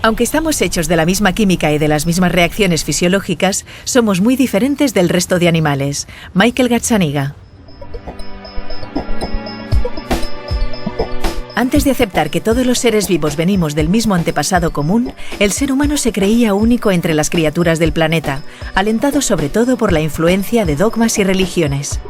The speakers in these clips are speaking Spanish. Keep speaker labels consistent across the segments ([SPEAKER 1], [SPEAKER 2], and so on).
[SPEAKER 1] Aunque estamos hechos de la misma química y de las mismas reacciones fisiológicas, somos muy diferentes del resto de animales. Michael Gazzaniga. Antes de aceptar que todos los seres vivos venimos del mismo antepasado común, el ser humano se creía único entre las criaturas del planeta, alentado sobre todo por la influencia de dogmas y religiones.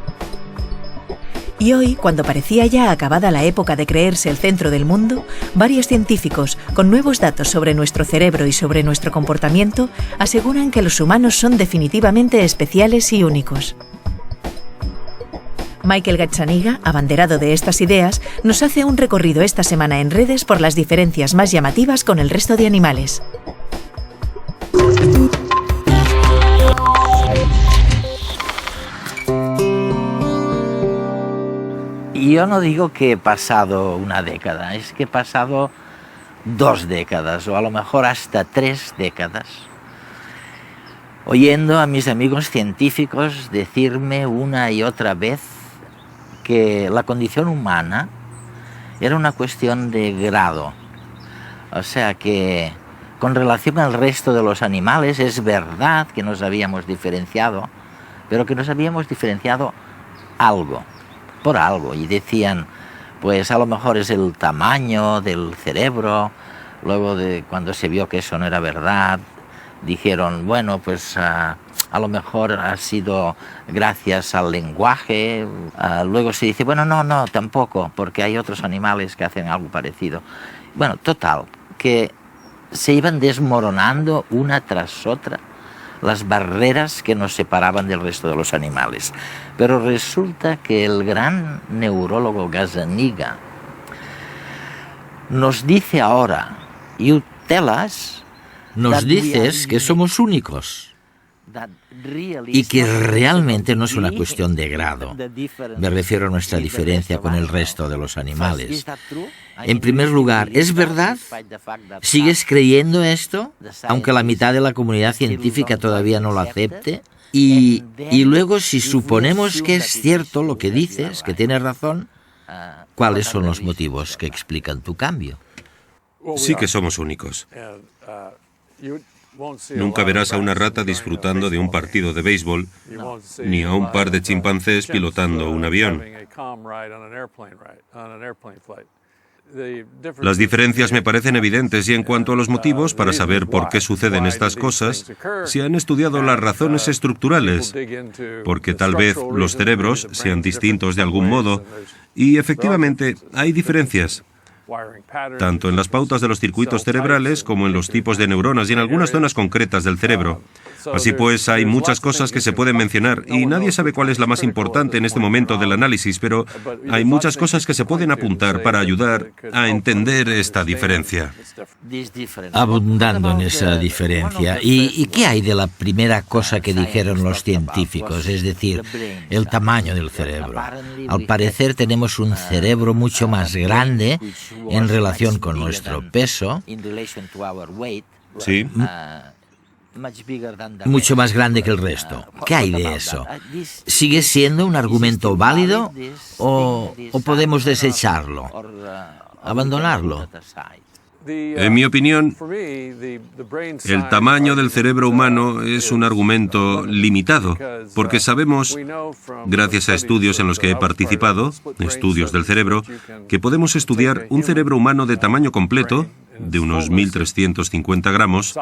[SPEAKER 1] Y hoy, cuando parecía ya acabada la época de creerse el centro del mundo, varios científicos, con nuevos datos sobre nuestro cerebro y sobre nuestro comportamiento, aseguran que los humanos son definitivamente especiales y únicos. Michael Gazzaniga, abanderado de estas ideas, nos hace un recorrido esta semana en redes por las diferencias más llamativas con el resto de animales.
[SPEAKER 2] Yo no digo que he pasado una década, es que he pasado 2 décadas o a lo mejor hasta 3 décadas oyendo a mis amigos científicos decirme una y otra vez que la condición humana era una cuestión de grado. O sea que con relación al resto de los animales es verdad que nos habíamos diferenciado, pero que nos habíamos diferenciado por algo, y decían, pues a lo mejor es el tamaño del cerebro. Luego, cuando se vio que eso no era verdad, dijeron, bueno, pues a lo mejor ha sido gracias al lenguaje. Luego se dice, bueno, no, tampoco, porque hay otros animales que hacen algo parecido. Bueno, total, que se iban desmoronando una tras otra las barreras que nos separaban del resto de los animales. Pero resulta que el gran neurólogo Gazzaniga nos dice ahora,
[SPEAKER 3] nos dices que somos únicos y que realmente no es una cuestión de grado. Me refiero a nuestra diferencia con el resto de los animales. En primer lugar, ¿es verdad? ¿Sigues creyendo esto, aunque la mitad de la comunidad científica todavía no lo acepte? Y luego, si suponemos que es cierto lo que dices, que tienes razón, ¿cuáles son los motivos que explican tu cambio?
[SPEAKER 4] Sí que somos únicos. Nunca verás a una rata disfrutando de un partido de béisbol, ni a un par de chimpancés pilotando un avión. Las diferencias me parecen evidentes, y en cuanto a los motivos para saber por qué suceden estas cosas, se han estudiado las razones estructurales, porque tal vez los cerebros sean distintos de algún modo, y efectivamente hay diferencias, tanto en las pautas de los circuitos cerebrales como en los tipos de neuronas y en algunas zonas concretas del cerebro. Así pues, hay muchas cosas que se pueden mencionar y nadie sabe cuál es la más importante en este momento del análisis, pero hay muchas cosas que se pueden apuntar para ayudar a entender esta diferencia.
[SPEAKER 3] Abundando en esa diferencia, ¿y qué hay de la primera cosa que dijeron los científicos? Es decir, el tamaño del cerebro. Al parecer tenemos un cerebro mucho más grande en relación con nuestro peso.
[SPEAKER 4] Sí.
[SPEAKER 3] Mucho más grande que el resto. ¿Qué hay de eso? ¿Sigue siendo un argumento válido o podemos desecharlo, abandonarlo?
[SPEAKER 4] En mi opinión, el tamaño del cerebro humano es un argumento limitado, porque sabemos, gracias a estudios en los que he participado, estudios del cerebro, que podemos estudiar un cerebro humano de tamaño completo, de unos 1.350 gramos,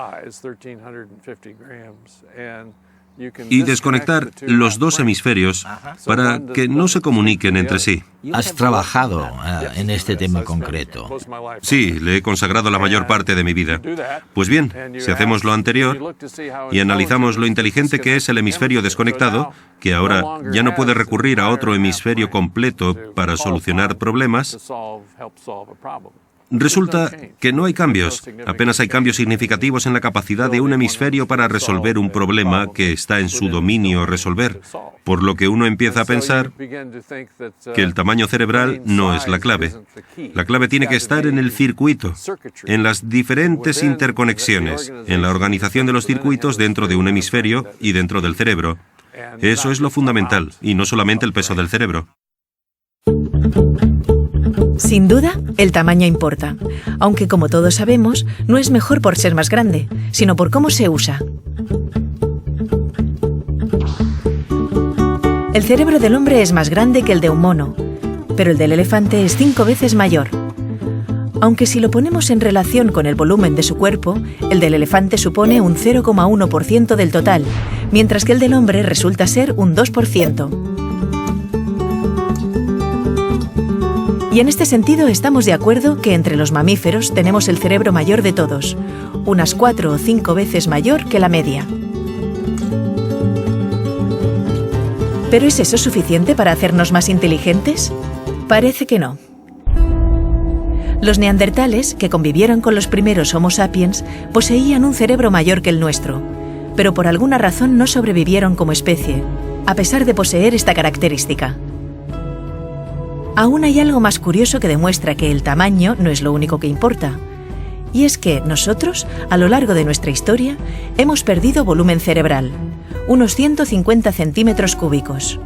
[SPEAKER 4] y desconectar los 2 hemisferios para que no se comuniquen entre sí.
[SPEAKER 3] ¿Has trabajado en este tema concreto?
[SPEAKER 4] Sí, le he consagrado la mayor parte de mi vida. Pues bien, si hacemos lo anterior y analizamos lo inteligente que es el hemisferio desconectado, que ahora ya no puede recurrir a otro hemisferio completo para solucionar problemas, Resulta que no hay cambios, apenas hay cambios significativos en la capacidad de un hemisferio para resolver un problema que está en su dominio resolver, por lo que uno empieza a pensar que el tamaño cerebral no es la clave. La clave tiene que estar en el circuito, en las diferentes interconexiones, en la organización de los circuitos dentro de un hemisferio y dentro del cerebro. Eso es lo fundamental, y no solamente el peso del cerebro.
[SPEAKER 1] Sin duda, el tamaño importa, aunque como todos sabemos, no es mejor por ser más grande, sino por cómo se usa. El cerebro del hombre es más grande que el de un mono, pero el del elefante es 5 veces mayor. Aunque si lo ponemos en relación con el volumen de su cuerpo, el del elefante supone un 0,1% del total, mientras que el del hombre resulta ser un 2%. Y en este sentido estamos de acuerdo que entre los mamíferos tenemos el cerebro mayor de todos, unas 4 o 5 veces mayor que la media. ¿Pero es eso suficiente para hacernos más inteligentes? Parece que no. Los neandertales, que convivieron con los primeros Homo sapiens, poseían un cerebro mayor que el nuestro, pero por alguna razón no sobrevivieron como especie, a pesar de poseer esta característica. Aún hay algo más curioso que demuestra que el tamaño no es lo único que importa. Y es que nosotros, a lo largo de nuestra historia, hemos perdido volumen cerebral, unos 150 centímetros cúbicos,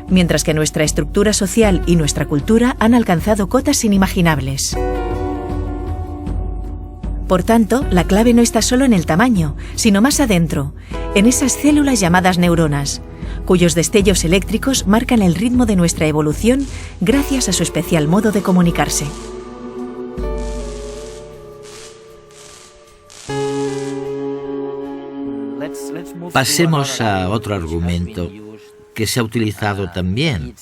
[SPEAKER 1] mientras que nuestra estructura social y nuestra cultura han alcanzado cotas inimaginables. Por tanto, la clave no está solo en el tamaño, sino más adentro, en esas células llamadas neuronas, cuyos destellos eléctricos marcan el ritmo de nuestra evolución gracias a su especial modo de comunicarse.
[SPEAKER 3] Pasemos a otro argumento que se ha utilizado también.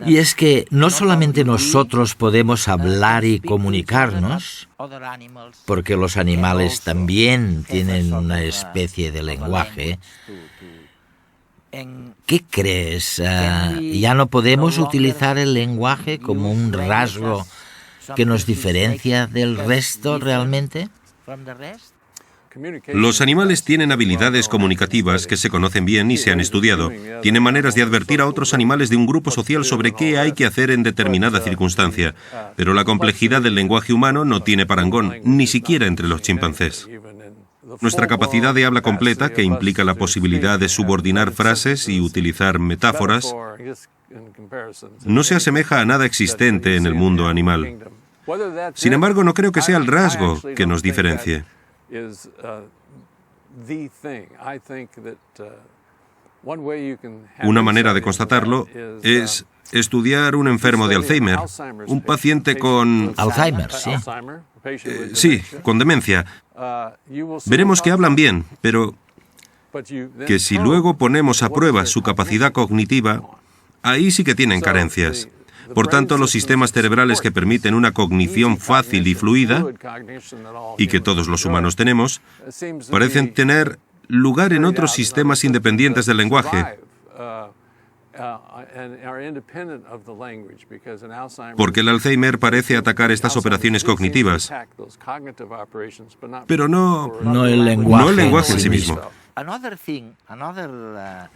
[SPEAKER 3] Y es que no solamente nosotros podemos hablar y comunicarnos, porque los animales también tienen una especie de lenguaje. ¿Qué crees? ¿Ya no podemos utilizar el lenguaje como un rasgo que nos diferencia del resto realmente?
[SPEAKER 4] Los animales tienen habilidades comunicativas que se conocen bien y se han estudiado. Tienen maneras de advertir a otros animales de un grupo social sobre qué hay que hacer en determinada circunstancia. Pero la complejidad del lenguaje humano no tiene parangón, ni siquiera entre los chimpancés. Nuestra capacidad de habla completa, que implica la posibilidad de subordinar frases y utilizar metáforas, no se asemeja a nada existente en el mundo animal. Sin embargo, no creo que sea el rasgo que nos diferencie. Una manera de constatarlo es estudiar un enfermo de Alzheimer, un paciente con...
[SPEAKER 3] Alzheimer, sí.
[SPEAKER 4] Sí, con demencia. Veremos que hablan bien, pero que si luego ponemos a prueba su capacidad cognitiva, ahí sí que tienen carencias. Por tanto, los sistemas cerebrales que permiten una cognición fácil y fluida, y que todos los humanos tenemos, parecen tener lugar en otros sistemas independientes del lenguaje. Porque el Alzheimer parece atacar estas operaciones cognitivas, pero no el lenguaje en sí mismo.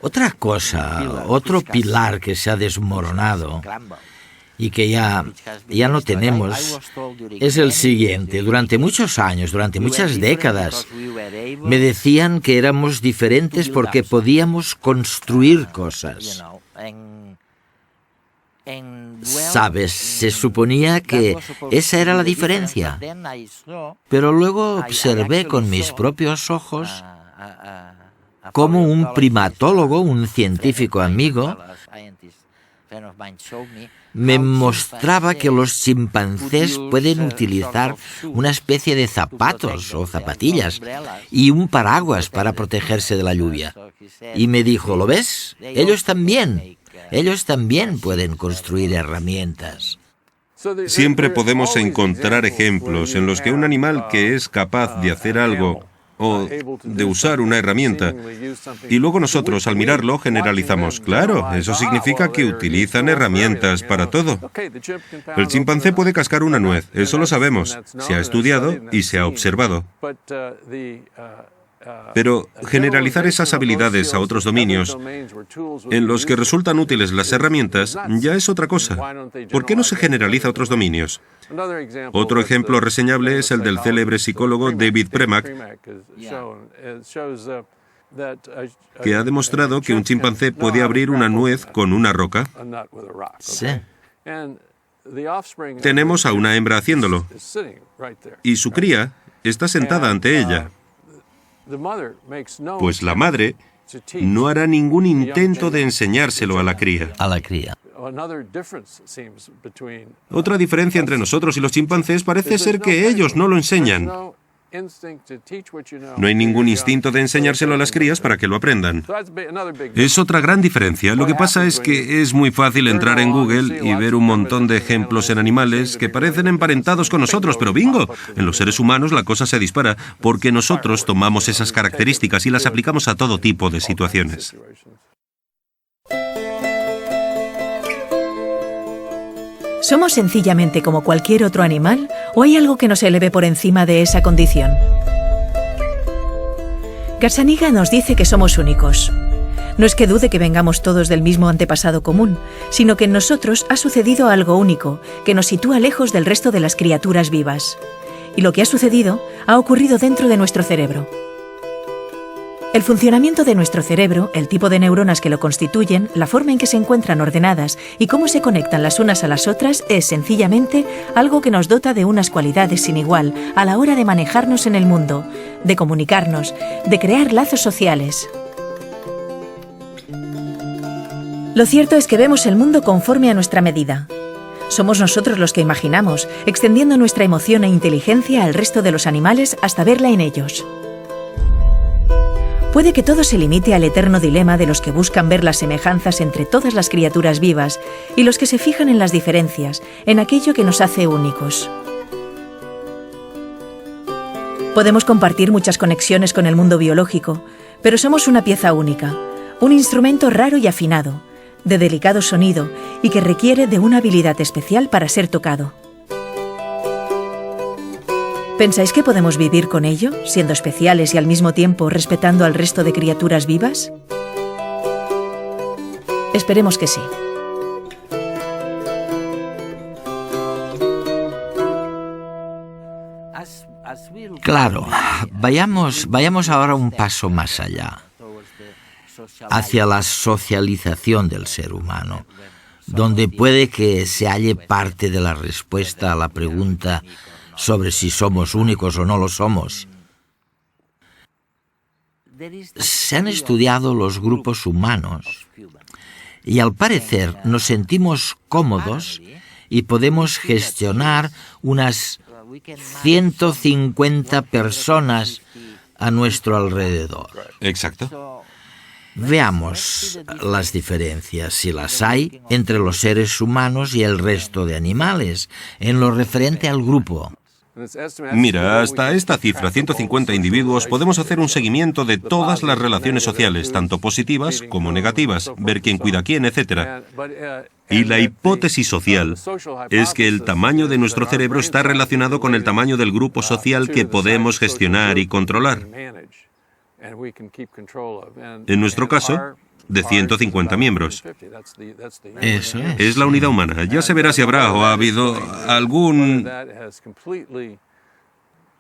[SPEAKER 3] Otra cosa, otro pilar que se ha desmoronado y que ya no tenemos, es el siguiente. Durante muchos años, durante muchas décadas, me decían que éramos diferentes porque podíamos construir cosas. ¿Sabes? Se suponía que esa era la diferencia. Pero luego observé con mis propios ojos cómo un primatólogo, un científico amigo, me mostraba que los chimpancés pueden utilizar una especie de zapatos o zapatillas y un paraguas para protegerse de la lluvia. Y me dijo, ¿lo ves? Ellos también pueden construir herramientas.
[SPEAKER 4] Siempre podemos encontrar ejemplos en los que un animal que es capaz de hacer algo o de usar una herramienta. Y luego nosotros, al mirarlo, generalizamos. Claro, eso significa que utilizan herramientas para todo. El chimpancé puede cascar una nuez, eso lo sabemos. Se ha estudiado y se ha observado. Pero generalizar esas habilidades a otros dominios, en los que resultan útiles las herramientas, ya es otra cosa. ¿Por qué no se generaliza a otros dominios? Otro ejemplo reseñable es el del célebre psicólogo David Premack, que ha demostrado que un chimpancé puede abrir una nuez con una roca.
[SPEAKER 2] Sí.
[SPEAKER 4] Tenemos a una hembra haciéndolo, y su cría está sentada ante ella. Pues la madre no hará ningún intento de enseñárselo a la cría. Otra diferencia entre nosotros y los chimpancés parece ser que ellos no lo enseñan. No hay ningún instinto de enseñárselo a las crías para que lo aprendan. Es otra gran diferencia. Lo que pasa es que es muy fácil entrar en Google y ver un montón de ejemplos en animales que parecen emparentados con nosotros, pero bingo, en los seres humanos la cosa se dispara porque nosotros tomamos esas características y las aplicamos a todo tipo de situaciones.
[SPEAKER 1] ¿Somos sencillamente como cualquier otro animal o hay algo que nos eleve por encima de esa condición? Gazzaniga nos dice que somos únicos. No es que dude que vengamos todos del mismo antepasado común, sino que en nosotros ha sucedido algo único que nos sitúa lejos del resto de las criaturas vivas. Y lo que ha sucedido ha ocurrido dentro de nuestro cerebro. El funcionamiento de nuestro cerebro, el tipo de neuronas que lo constituyen, la forma en que se encuentran ordenadas y cómo se conectan las unas a las otras es sencillamente algo que nos dota de unas cualidades sin igual a la hora de manejarnos en el mundo, de comunicarnos, de crear lazos sociales. Lo cierto es que vemos el mundo conforme a nuestra medida. Somos nosotros los que imaginamos, extendiendo nuestra emoción e inteligencia al resto de los animales hasta verla en ellos. Puede que todo se limite al eterno dilema de los que buscan ver las semejanzas entre todas las criaturas vivas y los que se fijan en las diferencias, en aquello que nos hace únicos. Podemos compartir muchas conexiones con el mundo biológico, pero somos una pieza única, un instrumento raro y afinado, de delicado sonido y que requiere de una habilidad especial para ser tocado. ¿Pensáis que podemos vivir con ello, siendo especiales y al mismo tiempo respetando al resto de criaturas vivas? Esperemos que sí.
[SPEAKER 3] Claro, vayamos ahora un paso más allá, hacia la socialización del ser humano, donde puede que se halle parte de la respuesta a la pregunta sobre si somos únicos o no lo somos. Se han estudiado los grupos humanos y al parecer nos sentimos cómodos y podemos gestionar unas 150 personas a nuestro alrededor.
[SPEAKER 4] Exacto.
[SPEAKER 3] Veamos las diferencias, si las hay, entre los seres humanos y el resto de animales, en lo referente al grupo.
[SPEAKER 4] Mira, hasta esta cifra, 150 individuos, podemos hacer un seguimiento de todas las relaciones sociales, tanto positivas como negativas, ver quién cuida a quién, etc. Y la hipótesis social es que el tamaño de nuestro cerebro está relacionado con el tamaño del grupo social que podemos gestionar y controlar. En nuestro caso, de 150 miembros.
[SPEAKER 3] Eso es.
[SPEAKER 4] Es la unidad humana. Ya se verá si habrá o ha habido algún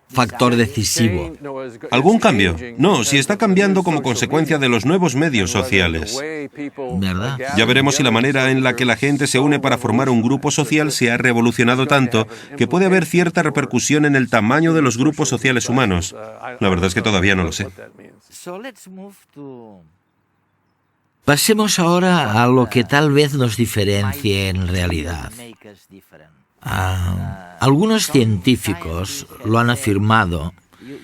[SPEAKER 3] factor decisivo.
[SPEAKER 4] ¿Algún cambio? No, si está cambiando como consecuencia de los nuevos medios sociales.
[SPEAKER 3] ¿Verdad?
[SPEAKER 4] Ya veremos si la manera en la que la gente se une para formar un grupo social se ha revolucionado tanto que puede haber cierta repercusión en el tamaño de los grupos sociales humanos. La verdad es que todavía no lo sé.
[SPEAKER 3] Pasemos ahora a lo que tal vez nos diferencie en realidad. Algunos científicos lo han afirmado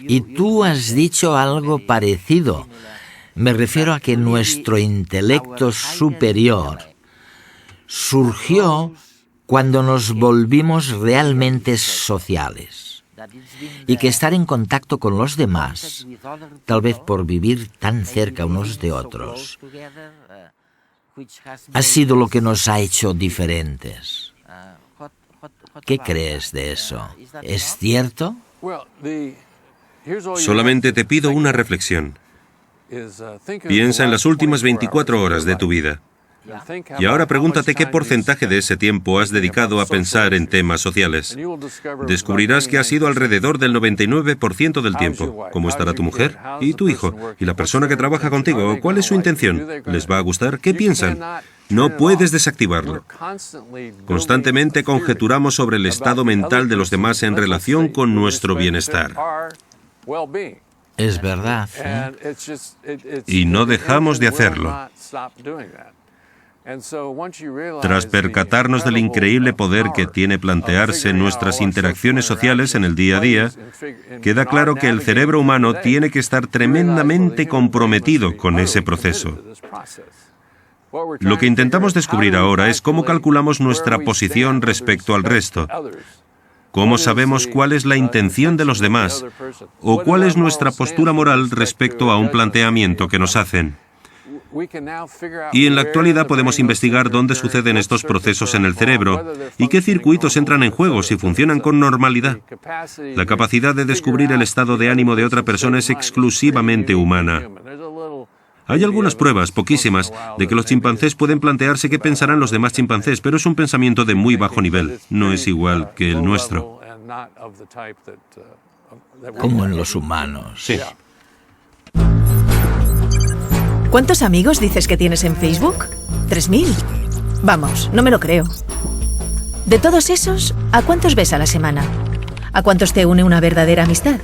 [SPEAKER 3] y tú has dicho algo parecido. Me refiero a que nuestro intelecto superior surgió cuando nos volvimos realmente sociales. y que estar en contacto con los demás, tal vez por vivir tan cerca unos de otros, ha sido lo que nos ha hecho diferentes. ¿Qué crees de eso? ¿Es cierto?
[SPEAKER 4] Solamente te pido una reflexión. Piensa en las últimas 24 horas de tu vida. Y ahora pregúntate qué porcentaje de ese tiempo has dedicado a pensar en temas sociales. Descubrirás que ha sido alrededor del 99% del tiempo. ¿Cómo estará tu mujer y tu hijo? ¿Y la persona que trabaja contigo? ¿Cuál es su intención? ¿Les va a gustar? ¿Qué piensan? No puedes desactivarlo. Constantemente conjeturamos sobre el estado mental de los demás en relación con nuestro bienestar.
[SPEAKER 3] Es verdad,
[SPEAKER 4] Y no dejamos de hacerlo. Tras percatarnos del increíble poder que tiene plantearse nuestras interacciones sociales en el día a día, queda claro que el cerebro humano tiene que estar tremendamente comprometido con ese proceso. Lo que intentamos descubrir ahora es cómo calculamos nuestra posición respecto al resto. ¿Cómo sabemos cuál es la intención de los demás? ¿O cuál es nuestra postura moral respecto a un planteamiento que nos hacen? Y en la actualidad podemos investigar dónde suceden estos procesos en el cerebro y qué circuitos entran en juego si funcionan con normalidad. La capacidad de descubrir el estado de ánimo de otra persona es exclusivamente humana. Hay algunas pruebas, poquísimas, de que los chimpancés pueden plantearse qué pensarán los demás chimpancés, pero es un pensamiento de muy bajo nivel, no es igual que el nuestro.
[SPEAKER 3] como en los humanos.
[SPEAKER 4] Sí.
[SPEAKER 1] ¿Cuántos amigos dices que tienes en Facebook? ¿3.000? Vamos, no me lo creo. De todos esos, ¿a cuántos ves a la semana? ¿A cuántos te une una verdadera amistad?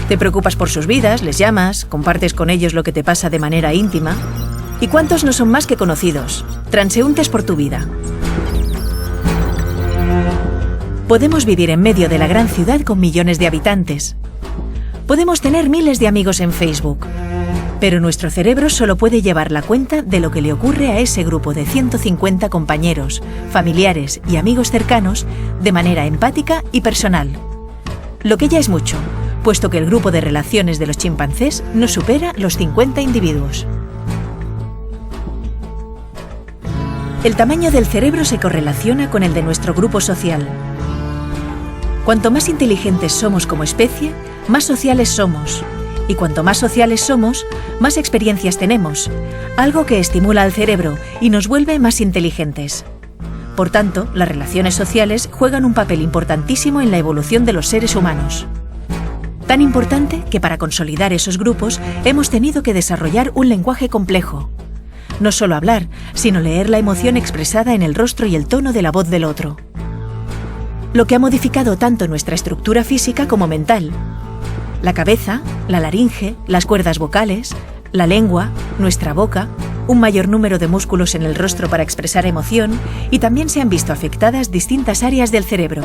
[SPEAKER 1] ¿Te preocupas por sus vidas, les llamas, compartes con ellos lo que te pasa de manera íntima? ¿Y cuántos no son más que conocidos, transeúntes por tu vida? Podemos vivir en medio de la gran ciudad con millones de habitantes. Podemos tener miles de amigos en Facebook. Pero nuestro cerebro solo puede llevar la cuenta de lo que le ocurre a ese grupo de 150 compañeros, familiares y amigos cercanos de manera empática y personal. Lo que ya es mucho, puesto que el grupo de relaciones de los chimpancés no supera los 50 individuos. El tamaño del cerebro se correlaciona con el de nuestro grupo social. Cuanto más inteligentes somos como especie, más sociales somos. Y cuanto más sociales somos, más experiencias tenemos, algo que estimula al cerebro y nos vuelve más inteligentes. Por tanto, las relaciones sociales juegan un papel importantísimo en la evolución de los seres humanos. Tan importante que para consolidar esos grupos hemos tenido que desarrollar un lenguaje complejo. No solo hablar, sino leer la emoción expresada en el rostro y el tono de la voz del otro. Lo que ha modificado tanto nuestra estructura física como mental. La cabeza, la laringe, las cuerdas vocales, la lengua, nuestra boca, un mayor número de músculos en el rostro para expresar emoción y también se han visto afectadas distintas áreas del cerebro.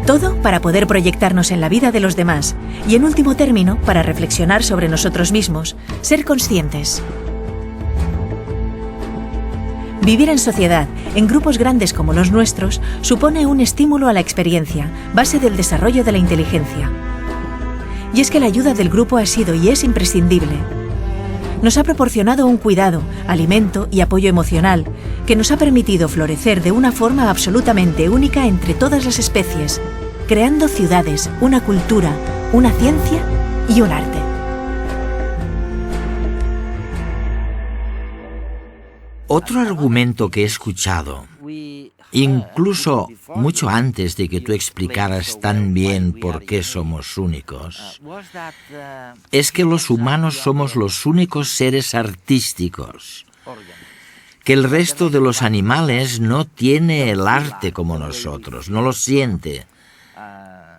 [SPEAKER 1] Todo para poder proyectarnos en la vida de los demás y, en último término, para reflexionar sobre nosotros mismos, ser conscientes. Vivir en sociedad, en grupos grandes como los nuestros, supone un estímulo a la experiencia, base del desarrollo de la inteligencia. Y es que la ayuda del grupo ha sido y es imprescindible. Nos ha proporcionado un cuidado, alimento y apoyo emocional que nos ha permitido florecer de una forma absolutamente única entre todas las especies, creando ciudades, una cultura, una ciencia y un arte.
[SPEAKER 3] Otro argumento que he escuchado, incluso mucho antes de que tú explicaras tan bien por qué somos únicos, es que los humanos somos los únicos seres artísticos, que el resto de los animales no tiene el arte como nosotros, no lo siente.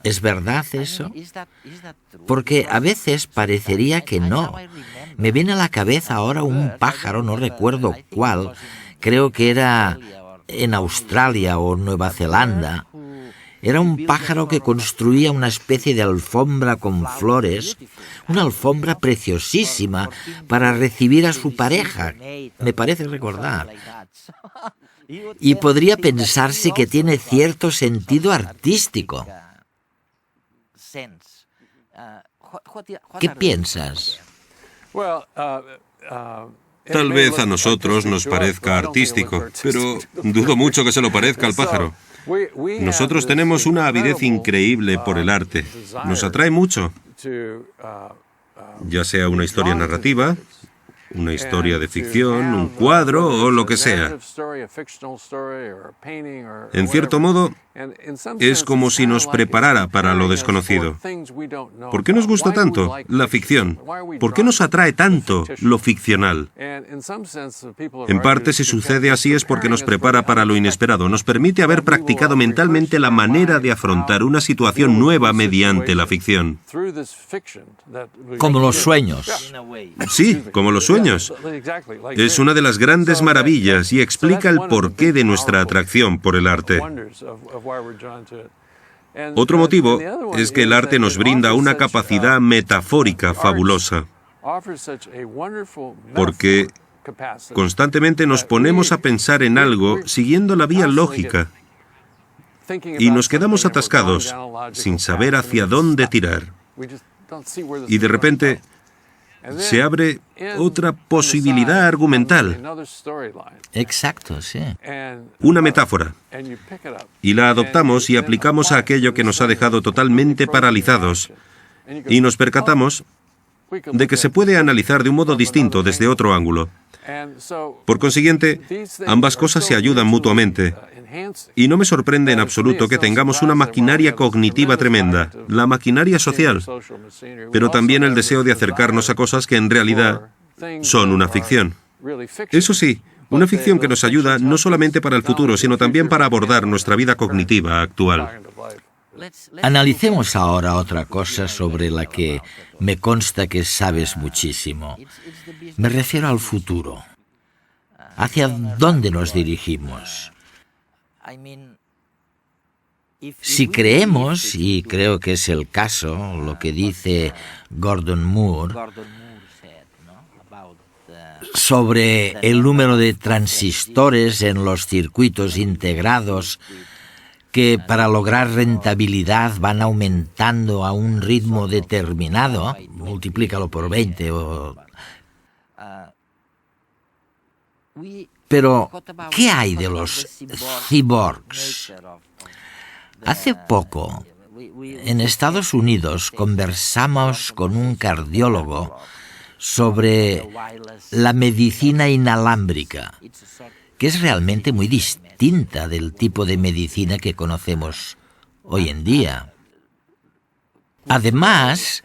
[SPEAKER 3] ¿Es verdad eso? Porque a veces parecería que no. Me viene a la cabeza ahora un pájaro, no recuerdo cuál, creo que era en Australia o Nueva Zelanda. Era un pájaro que construía una especie de alfombra con flores, una alfombra preciosísima para recibir a su pareja, me parece recordar. y podría pensarse que tiene cierto sentido artístico. ¿Qué piensas?
[SPEAKER 4] Tal vez a nosotros nos parezca artístico, pero dudo mucho que se lo parezca al pájaro. Nosotros tenemos una avidez increíble por el arte. Nos atrae mucho, ya sea una historia narrativa, una historia de ficción, un cuadro o lo que sea. En cierto modo, es como si nos preparara para lo desconocido. ¿Por qué nos gusta tanto la ficción? ¿Por qué nos atrae tanto lo ficcional? En parte, si sucede así es porque nos prepara para lo inesperado. Nos permite haber practicado mentalmente la manera de afrontar una situación nueva mediante la ficción.
[SPEAKER 3] Como los sueños.
[SPEAKER 4] Sí, como los sueños. Es una de las grandes maravillas y explica el porqué de nuestra atracción por el arte. Otro motivo es que el arte nos brinda una capacidad metafórica fabulosa, porque constantemente nos ponemos a pensar en algo siguiendo la vía lógica y nos quedamos atascados sin saber hacia dónde tirar. Y de repente se abre otra posibilidad argumental.
[SPEAKER 3] Exacto, sí.
[SPEAKER 4] Una metáfora. Y la adoptamos y aplicamos a aquello que nos ha dejado totalmente paralizados. Y nos percatamos de que se puede analizar de un modo distinto desde otro ángulo. Por consiguiente, ambas cosas se ayudan mutuamente. Y no me sorprende en absoluto que tengamos una maquinaria cognitiva tremenda, la maquinaria social, pero también el deseo de acercarnos a cosas que en realidad son una ficción. Eso sí, una ficción que nos ayuda no solamente para el futuro, sino también para abordar nuestra vida cognitiva actual.
[SPEAKER 3] Analicemos ahora otra cosa sobre la que me consta que sabes muchísimo. Me refiero al futuro. ¿Hacia dónde nos dirigimos? Si creemos, y creo que es el caso, lo que dice Gordon Moore sobre el número de transistores en los circuitos integrados que para lograr rentabilidad van aumentando a un ritmo determinado, multiplícalo por 20 o... Pero, ¿qué hay de los cyborgs? Hace poco, en Estados Unidos, conversamos con un cardiólogo sobre la medicina inalámbrica, que es realmente muy distinta del tipo de medicina que conocemos hoy en día. Además,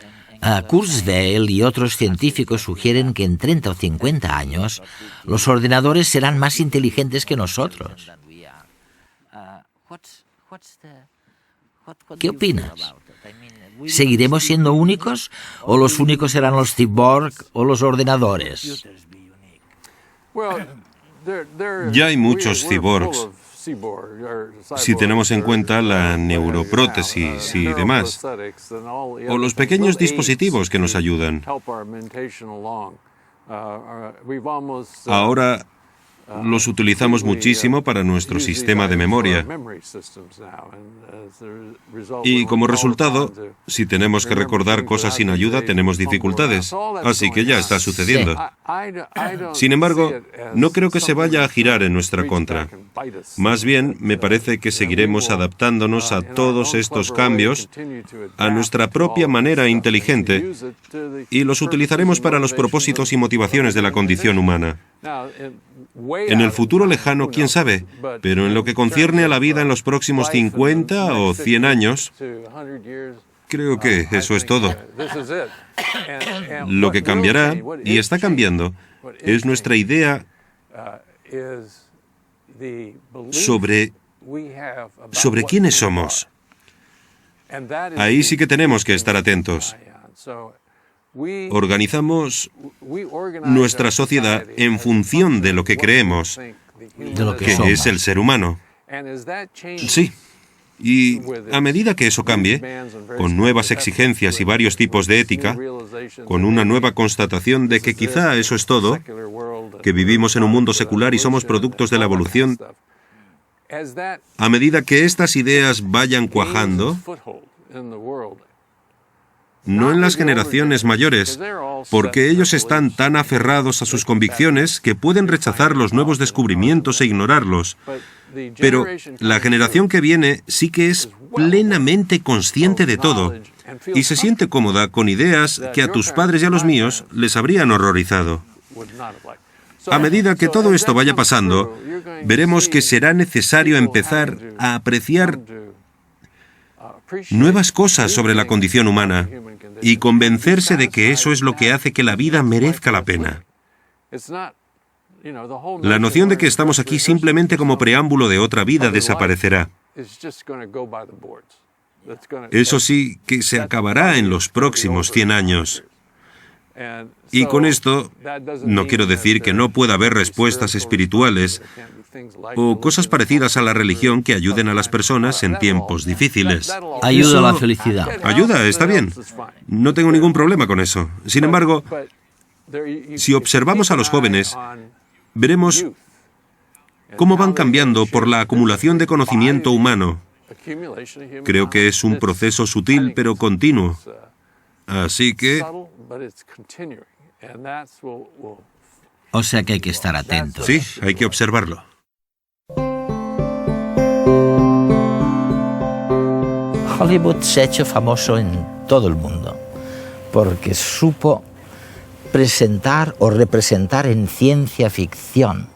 [SPEAKER 3] Kurzweil y otros científicos sugieren que en 30 o 50 años los ordenadores serán más inteligentes que nosotros. ¿Qué opinas? ¿Seguiremos siendo únicos o los únicos serán los cyborg o los ordenadores?
[SPEAKER 4] Ya hay muchos cyborgs, si tenemos en cuenta la neuroprótesis y demás, o los pequeños dispositivos que nos ayudan. Ahora los utilizamos muchísimo para nuestro sistema de memoria. Y como resultado, si tenemos que recordar cosas sin ayuda, tenemos dificultades. Así que ya está sucediendo. Sin embargo, no creo que se vaya a girar en nuestra contra. Más bien, me parece que seguiremos adaptándonos a todos estos cambios a nuestra propia manera inteligente y los utilizaremos para los propósitos y motivaciones de la condición humana. En el futuro lejano, quién sabe, pero en lo que concierne a la vida en los próximos 50 o 100 años, creo que eso es todo. Lo que cambiará, y está cambiando, es nuestra idea sobre quiénes somos. Ahí sí que tenemos que estar atentos. Organizamos nuestra sociedad en función de lo que creemos, que es el ser humano. Sí. Y a medida que eso cambie, con nuevas exigencias y varios tipos de ética, con una nueva constatación de que quizá eso es todo, que vivimos en un mundo secular y somos productos de la evolución, A medida que estas ideas vayan cuajando, no en las generaciones mayores, porque ellos están tan aferrados a sus convicciones que pueden rechazar los nuevos descubrimientos e ignorarlos. Pero la generación que viene sí que es plenamente consciente de todo y se siente cómoda con ideas que a tus padres y a los míos les habrían horrorizado. A medida que todo esto vaya pasando, veremos que será necesario empezar a apreciar nuevas cosas sobre la condición humana y convencerse de que eso es lo que hace que la vida merezca la pena. La noción de que estamos aquí simplemente como preámbulo de otra vida desaparecerá. Eso sí que se acabará en los próximos 100 años. Y con esto no quiero decir que no pueda haber respuestas espirituales o cosas parecidas a la religión que ayuden a las personas en tiempos difíciles.
[SPEAKER 3] Ayuda a la felicidad.
[SPEAKER 4] Ayuda, está bien. No tengo ningún problema con eso. Sin embargo, si observamos a los jóvenes, veremos cómo van cambiando por la acumulación de conocimiento humano. Creo que es un proceso sutil pero continuo. Así que...
[SPEAKER 3] O sea que hay que estar atentos.
[SPEAKER 4] Sí, hay que observarlo.
[SPEAKER 2] Hollywood se ha hecho famoso en todo el mundo porque supo presentar o representar en ciencia ficción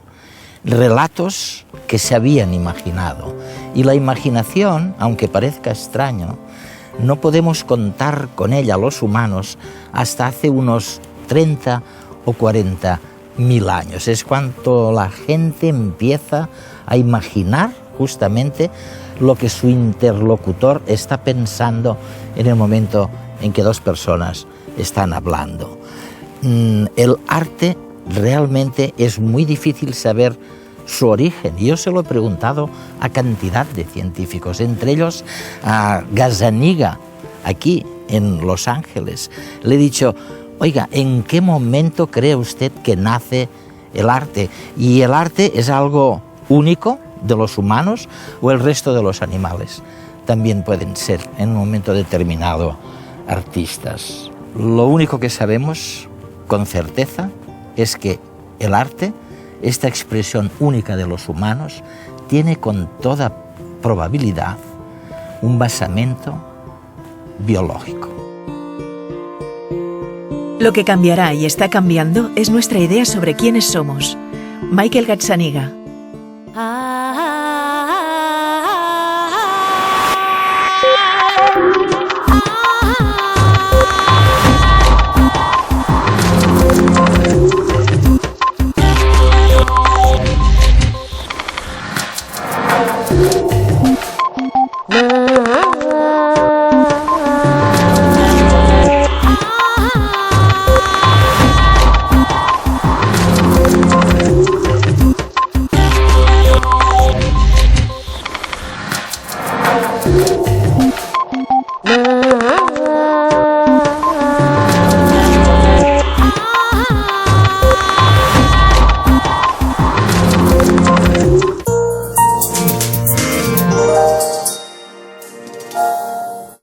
[SPEAKER 2] relatos que se habían imaginado. Y la imaginación, aunque parezca extraño, no podemos contar con ella los humanos hasta hace unos 30 o 40 mil años. Es cuando la gente empieza a imaginar justamente lo que su interlocutor está pensando en el momento en que dos personas están hablando. El arte realmente es muy difícil saber su origen. Yo se lo he preguntado a cantidad de científicos, entre ellos a Gazzaniga, aquí en Los Ángeles. Le he dicho, oiga, ¿en qué momento cree usted que nace el arte? ¿Y el arte es algo único de los humanos o el resto de los animales? También pueden ser en un momento determinado artistas. Lo único que sabemos con certeza es que el arte, esta expresión única de los humanos, tiene con toda probabilidad un basamento biológico.
[SPEAKER 1] Lo que cambiará y está cambiando es nuestra idea sobre quiénes somos. Michael Gazzaniga.